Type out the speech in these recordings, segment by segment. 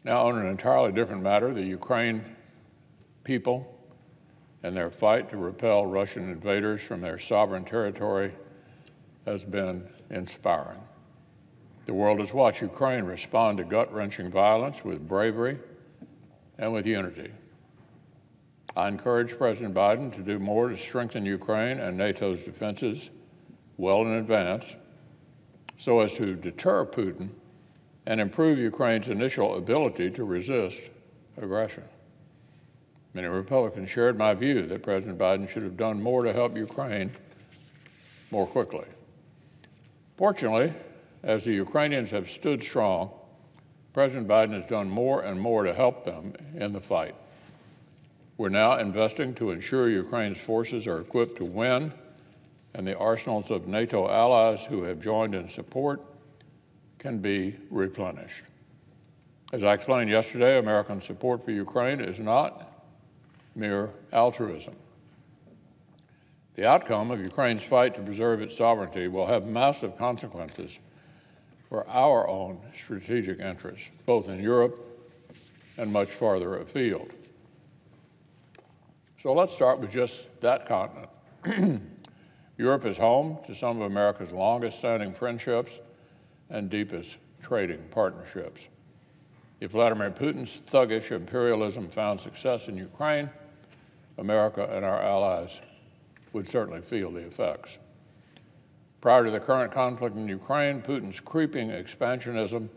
Now, on an entirely different matter, the Ukraine people and their fight to repel Russian invaders from their sovereign territory has been inspiring. The world has watched Ukraine respond to gut-wrenching violence with bravery and with unity. I encourage President Biden to do more to strengthen Ukraine and NATO's defenses well in advance so as to deter Putin and improve Ukraine's initial ability to resist aggression. Many Republicans shared my view that President Biden should have done more to help Ukraine more quickly. Fortunately, as the Ukrainians have stood strong, President Biden has done more and more to help them in the fight. We're now investing to ensure Ukraine's forces are equipped to win, and the arsenals of NATO allies who have joined in support can be replenished. As I explained yesterday, American support for Ukraine is not mere altruism. The outcome of Ukraine's fight to preserve its sovereignty will have massive consequences for our own strategic interests, both in Europe and much farther afield. So let's start with just that continent. Europe is home to some of America's longest-standing friendships and deepest trading partnerships. If Vladimir Putin's thuggish imperialism found success in Ukraine, America and our allies would certainly feel the effects. Prior to the current conflict in Ukraine, Putin's creeping expansionism,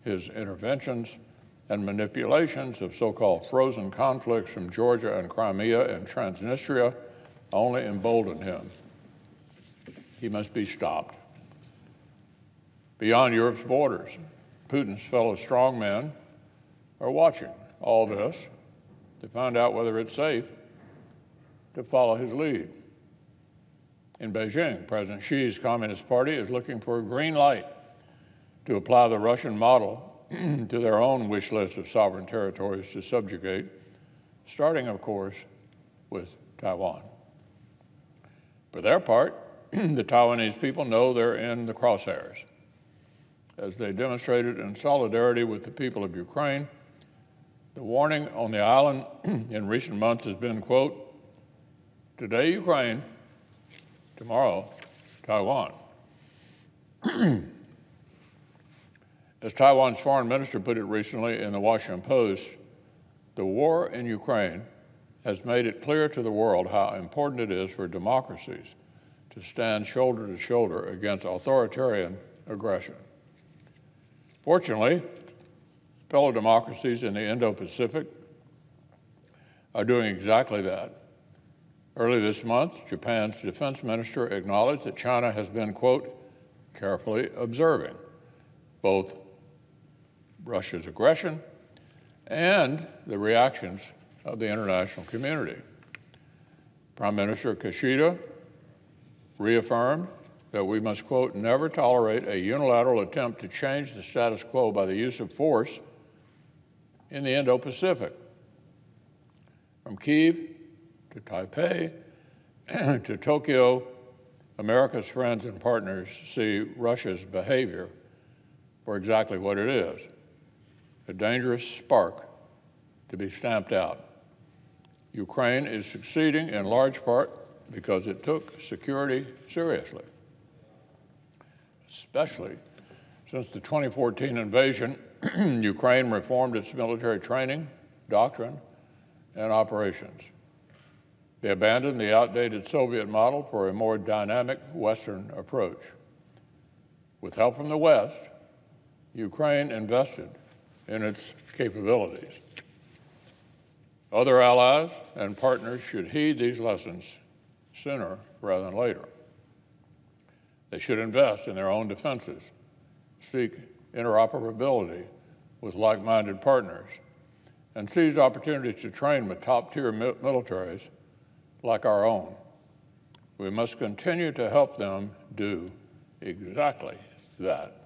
his interventions, and manipulations of so-called frozen conflicts from Georgia and Crimea and Transnistria only emboldened him. He must be stopped. Beyond Europe's borders, Putin's fellow strongmen are watching all this to find out whether it's safe to follow his lead. In Beijing, President Xi's Communist Party is looking for a green light to apply the Russian model to their own wish list of sovereign territories to subjugate, starting, of course, with Taiwan. For their part, the Taiwanese people know they're in the crosshairs. As they demonstrated in solidarity with the people of Ukraine, the warning on the island in recent months has been, quote, "Today Ukraine, tomorrow Taiwan." As Taiwan's foreign minister put it recently in the Washington Post, the war in Ukraine has made it clear to the world how important it is for democracies to stand shoulder to shoulder against authoritarian aggression. Fortunately, fellow democracies in the Indo-Pacific are doing exactly that. Early this month, Japan's defense minister acknowledged that China has been, quote, "carefully observing" both Russia's aggression and the reactions of the international community. Prime Minister Kishida reaffirmed that we must, quote, "never tolerate a unilateral attempt to change the status quo by the use of force in the Indo-Pacific." From Kyiv to Taipei to Tokyo, America's friends and partners see Russia's behavior for exactly what it is, a dangerous spark to be stamped out. Ukraine is succeeding in large part because it took security seriously, especially since the 2014 invasion. Ukraine reformed its military training, doctrine, and operations. They abandoned the outdated Soviet model for a more dynamic Western approach. With help from the West, Ukraine invested in its capabilities. Other allies and partners should heed these lessons sooner rather than later. They should invest in their own defenses, seek interoperability with like-minded partners, and seize opportunities to train with top-tier militaries like our own. We must continue to help them do exactly that.